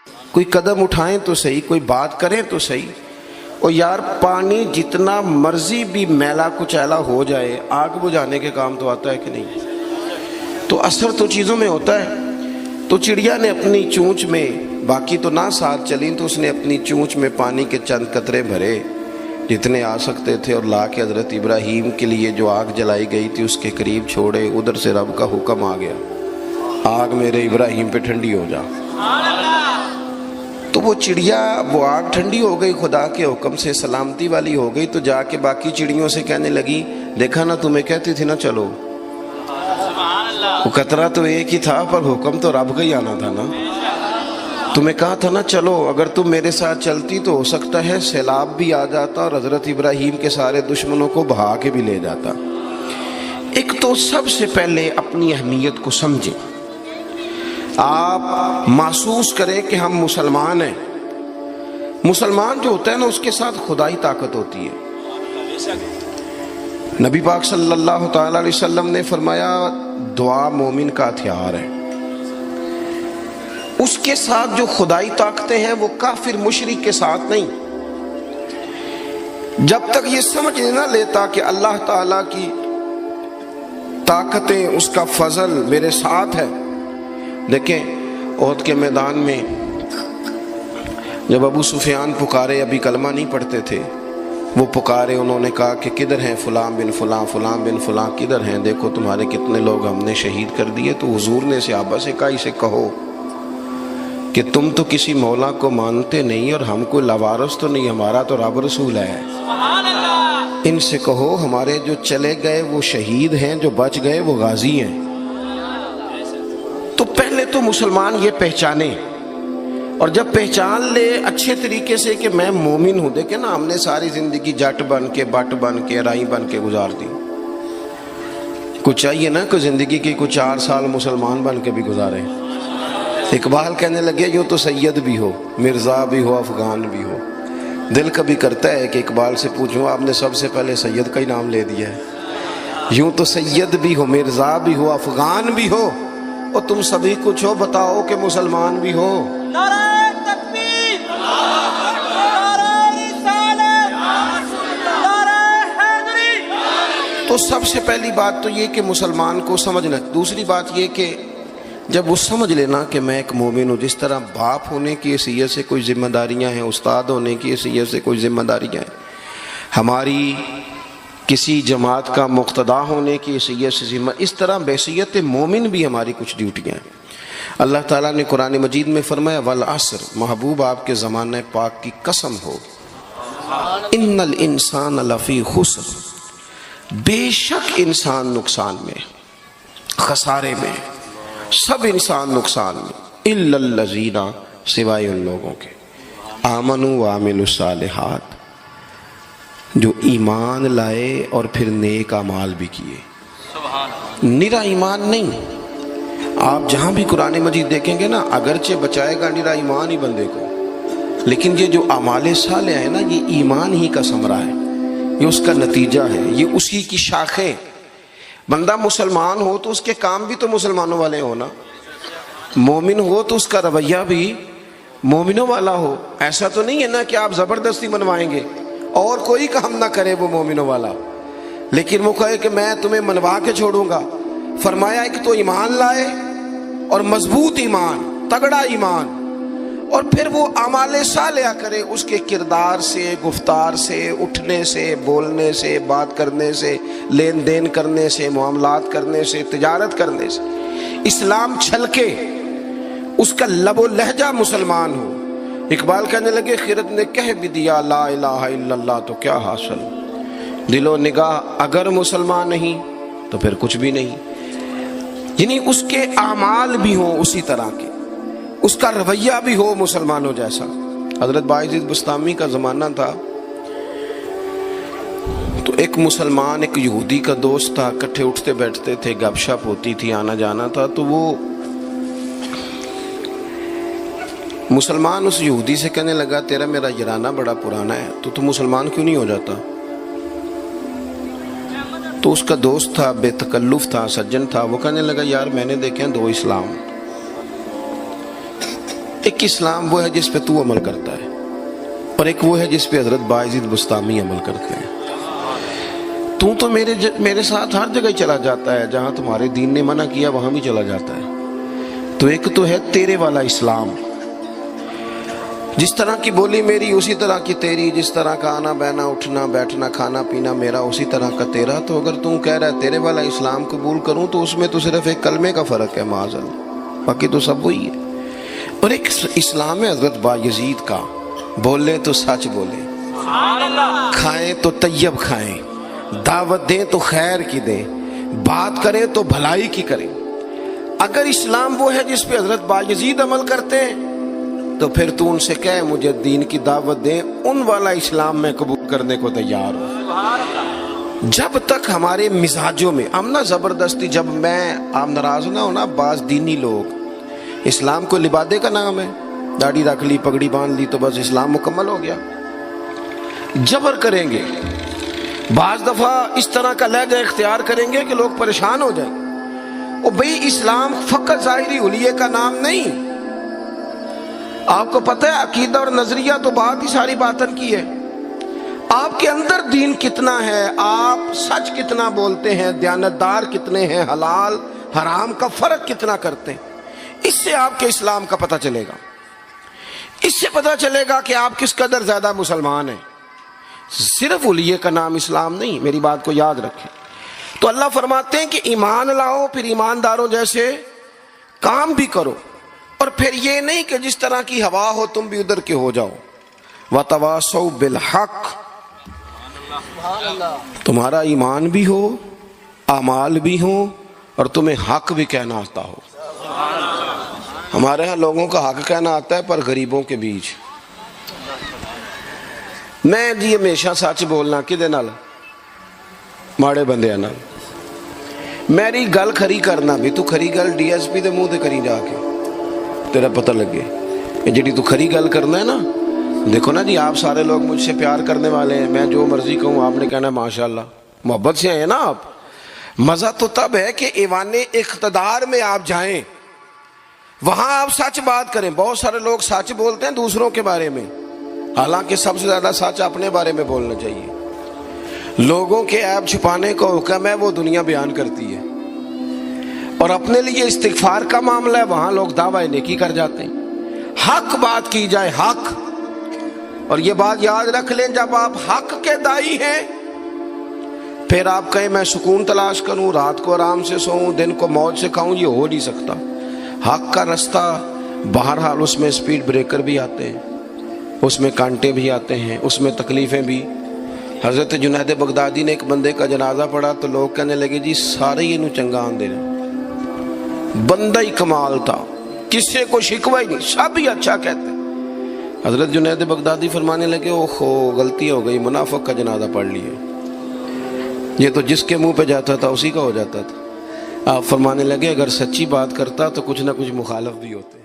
کوئی قدم اٹھائیں تو صحیح، کوئی بات کریں تو صحیح۔ اور یار پانی جتنا مرضی بھی میلا کچیلا ہو جائے، آگ بجھانے کے کام تو آتا ہے کہ نہیں؟ تو اثر تو چیزوں میں ہوتا ہے۔ تو چڑیا نے اپنی چونچ میں، باقی تو نہ ساتھ چلیں، تو اس نے اپنی چونچ میں پانی کے چند قطرے بھرے جتنے آ سکتے تھے، اور لا کے حضرت ابراہیم کے لیے جو آگ جلائی گئی تھی اس کے قریب چھوڑے۔ ادھر سے رب کا حکم آ گیا، آگ میرے ابراہیم پہ ٹھنڈی ہو جا۔ تو وہ چڑیا، وہ آگ ٹھنڈی ہو گئی، خدا کے حکم سے سلامتی والی ہو گئی۔ تو جا کے باقی چڑیوں سے کہنے لگی، دیکھا نا تمہیں کہتی تھی نا چلو، وہ قطرہ تو ایک ہی تھا پر حکم تو رب کا ہی آنا تھا نا، تمہیں کہا تھا نا چلو، اگر تم میرے ساتھ چلتی تو ہو سکتا ہے سیلاب بھی آ جاتا اور حضرت ابراہیم کے سارے دشمنوں کو بہا کے بھی لے جاتا۔ ایک تو سب سے پہلے اپنی اہمیت کو سمجھیں، آپ محسوس کریں کہ ہم مسلمان ہیں۔ مسلمان جو ہوتا ہے نا، اس کے ساتھ خدائی طاقت ہوتی ہے۔ نبی پاک صلی اللہ تعالی علیہ وسلم نے فرمایا، دعا مومن کا ہتھیار ہے۔ اس کے ساتھ جو خدائی طاقتیں ہیں وہ کافر مشرک کے ساتھ نہیں۔ جب تک یہ سمجھ نہ لیتا کہ اللہ تعالیٰ کی طاقتیں، اس کا فضل میرے ساتھ ہے۔ دیکھیں احد کے میدان میں جب ابو سفیان پکارے، ابھی کلمہ نہیں پڑھتے تھے، وہ پکارے، انہوں نے کہا کہ کدھر ہیں فلاں بن فلاں، فلاں بن فلاں کدھر ہیں، دیکھو تمہارے کتنے لوگ ہم نے شہید کر دیے۔ تو حضور نے صحابہ سے کہا، اسے کہو کہ تم تو کسی مولا کو مانتے نہیں اور ہم کوئی لوارث تو نہیں، ہمارا تو رب رسول ہے۔ ان سے کہو ہمارے جو چلے گئے وہ شہید ہیں، جو بچ گئے وہ غازی ہیں۔ تو پہلے تو مسلمان یہ پہچانے، اور جب پہچان لے اچھے طریقے سے کہ میں مومن ہوں۔ دیکھیں نا، ہم نے ساری زندگی جٹ بن کے، بٹ بن کے، رائی بن کے گزار دی۔ کچھ چاہیے نا کہ زندگی کی کچھ 4 سال مسلمان بن کے بھی گزارے۔ اقبال کہنے لگے، یوں تو سید بھی ہو، مرزا بھی ہو، افغان بھی ہو۔ دل کبھی کرتا ہے کہ اقبال سے پوچھوں، آپ نے سب سے پہلے سید کا ہی نام لے دیا ہے۔ یوں تو سید بھی ہو، مرزا بھی ہو، افغان بھی ہو، اور تم سبھی کچھ ہو، بتاؤ کہ مسلمان بھی ہو۔ نعرہ تکبیر، نعرہ رسالت، نعرہ حیدری۔ تو سب سے پہلی بات تو یہ کہ مسلمان کو سمجھنا۔ دوسری بات یہ کہ جب وہ سمجھ لینا کہ میں ایک مومن ہوں، جس طرح باپ ہونے کی حیثیت سے کوئی ذمہ داریاں ہیں، استاد ہونے کی حیثیت سے کوئی ذمہ داریاں ہیں، ہماری کسی جماعت کا مقتدا ہونے کی حیثیت سے ذمہ، اس طرح بحیثیت مومن بھی ہماری کچھ ڈیوٹیاں ہیں۔ اللہ تعالیٰ نے قرآن مجید میں فرمایا، والعصر، محبوب آپ کے زمانہ پاک کی قسم ہو، ان الانسان لفی خسر، بے شک انسان نقصان میں، خسارے میں، سب انسان نقصان میں، الا الذین، سوائے ان لوگوں کے، آمنوا وعملوا الصالحات، جو ایمان لائے اور پھر نیک اعمال بھی کیے۔ نرا ایمان نہیں، آپ جہاں بھی قرآن مجید دیکھیں گے نا، اگرچہ بچائے گا نرا ایمان ہی بندے کو، لیکن یہ جو اعمال صالح ہے نا، یہ ایمان ہی کا ثمرہ ہے، یہ اس کا نتیجہ ہے، یہ اسی کی شاخیں۔ بندہ مسلمان ہو تو اس کے کام بھی تو مسلمانوں والے ہو نا، مومن ہو تو اس کا رویہ بھی مومنوں والا ہو۔ ایسا تو نہیں ہے نا کہ آپ زبردستی منوائیں گے اور کوئی کام نہ کرے وہ مومنوں والا، لیکن وہ کہے کہ میں تمہیں منوا کے چھوڑوں گا۔ فرمایا ایک تو ایمان لائے، اور مضبوط ایمان، تگڑا ایمان، اور پھر وہ اعمال صالحہ کرے، اس کے کردار سے، گفتار سے، اٹھنے سے، بولنے سے، بات کرنے سے، لین دین کرنے سے، معاملات کرنے سے، تجارت کرنے سے، اسلام چھلکے، اس کا لب و لہجہ مسلمان ہو۔ اقبال کہنے لگے، خرد نے کہہ بھی دیا لا الہ الا اللہ تو کیا حاصل، دل و نگاہ اگر مسلمان نہیں تو پھر کچھ بھی نہیں۔ یعنی اس کے اعمال بھی ہوں اسی طرح کے، اس کا رویہ بھی ہو مسلمانوں جیسا۔ حضرت باعزید بستامی کا زمانہ تھا، تو ایک مسلمان ایک یہودی کا دوست تھا، کٹھے اٹھتے بیٹھتے تھے، گپ شپ ہوتی تھی، آنا جانا تھا۔ تو وہ مسلمان اس یہودی سے کہنے لگا، تیرا میرا یارانہ بڑا پرانا ہے، تو مسلمان کیوں نہیں ہو جاتا؟ تو اس کا دوست تھا، بے تکلف تھا، سجن تھا، وہ کہنے لگا، یار میں نے دیکھے ہیں 2 اسلام، ایک اسلام وہ ہے جس پہ تو عمل کرتا ہے، اور ایک وہ ہے جس پہ حضرت باعزید بستامی عمل کرتے ہیں۔ تو میرے ساتھ ہر جگہ چلا جاتا ہے، جہاں تمہارے دین نے منع کیا وہاں بھی چلا جاتا ہے۔ تو ایک تو ہے تیرے والا اسلام، جس طرح کی بولی میری اسی طرح کی تیری، جس طرح کا آنا بہنا اٹھنا بیٹھنا کھانا پینا میرا اسی طرح کا تیرا۔ تو اگر تم کہہ رہا ہے تیرے والا اسلام قبول کروں تو اس میں تو صرف ایک کلمے کا فرق ہے معاذ اللہ، باقی تو سب وہی ہے۔ اور ایک اسلام ہے حضرت بایزید کا، بولے تو سچ بولے، کھائیں تو طیب کھائیں، دعوت دیں تو خیر کی دیں، بات کریں تو بھلائی کی کریں۔ اگر اسلام وہ ہے جس پہ حضرت بایزید عمل کرتے ہیں تو پھر تو ان سے کہے مجھے دین کی دعوت دیں، ان والا اسلام میں قبول کرنے کو تیار ہوں۔ جب تک ہمارے مزاجوں میں ہم نہ زبردستی، جب آپ ناراض نہ ہونا، بعض دینی لوگ اسلام کو لبادے کا نام ہے، داڑھی رکھ لی پگڑی باندھ لی تو بس اسلام مکمل ہو گیا، جبر کریں گے، بعض دفعہ اس طرح کا لہجہ اختیار کریں گے کہ لوگ پریشان ہو جائیں۔ اور بھئی اسلام فقط ظاہری حلیے کا نام نہیں، آپ کو پتہ ہے عقیدہ اور نظریہ تو بات ہی ساری باطن کی ہے، آپ کے اندر دین کتنا ہے، آپ سچ کتنا بولتے ہیں، دیانتدار کتنے ہیں، حلال حرام کا فرق کتنا کرتے ہیں، اس سے آپ کے اسلام کا پتہ چلے گا۔ اس سے پتہ چلے گا کہ آپ کس قدر زیادہ مسلمان ہیں۔ صرف حلیے کا نام اسلام نہیں، میری بات کو یاد رکھیں۔ تو اللہ فرماتے ہیں کہ ایمان لاؤ، پھر ایمانداروں جیسے کام بھی کرو، اور پھر یہ نہیں کہ جس طرح کی ہوا ہو تم بھی ادھر کے ہو جاؤ۔ وَتَوَاصَوْا بِالْحَقِّ، تمہارا ایمان بھی ہو، اعمال بھی ہوں، اور تمہیں حق بھی کہنا آتا ہو۔ ہمارے ہاں لوگوں کا حق کہنا آتا ہے پر غریبوں کے بیچ۔ میں جی ہمیشہ سچ بولنا کدے نال؟ ماڑے بندے نال۔ میری گل کھری کرنا بھی، تو کھری گل ڈی ایس پی دے منہ تے کری جا کے، تیرا پتہ لگے یہ جڑی تو کھری گل کرنا ہے نا۔ دیکھو نا جی، آپ سارے لوگ مجھ سے پیار کرنے والے ہیں، میں جو مرضی کہوں آپ نے کہنا ہے ماشاءاللہ، محبت سے ہیں نا آپ۔ مزہ تو تب ہے کہ ایوان اقتدار میں آپ جائیں، وہاں آپ سچ بات کریں۔ بہت سارے لوگ سچ بولتے ہیں دوسروں کے بارے میں، حالانکہ سب سے زیادہ سچ اپنے بارے میں بولنا چاہیے۔ لوگوں کے عیب چھپانے کا حکم ہے وہ دنیا بیان کرتی ہے، اور اپنے لیے استغفار کا معاملہ ہے وہاں لوگ دعویٰ نیکی کر جاتے ہیں۔ حق بات کی جائے، حق، اور یہ بات یاد رکھ لیں، جب آپ حق کے دائی ہیں پھر آپ کہیں میں سکون تلاش کروں، رات کو آرام سے سوؤں، دن کو موج سے کھاؤں، یہ ہو نہیں سکتا۔ حق کا رستہ بہرحال اس میں سپیڈ بریکر بھی آتے ہیں، اس میں کانٹے بھی آتے ہیں، اس میں تکلیفیں بھی۔ حضرت جنید بغدادی نے ایک بندے کا جنازہ پڑھا تو لوگ کہنے لگے جی سارے ہی انہوں چنگا آندے رہے، بندہ ہی کمال تھا، کسی کو شکوہ ہی نہیں، سب ہی اچھا کہتے۔ حضرت جنید بغدادی فرمانے لگے اوہو غلطی ہو گئی، منافق کا جنازہ پڑھ لیے، یہ تو جس کے منہ پہ جاتا تھا اسی کا ہو جاتا تھا۔ آپ فرمانے لگے اگر سچی بات کرتا تو کچھ نہ کچھ مخالف بھی ہوتے۔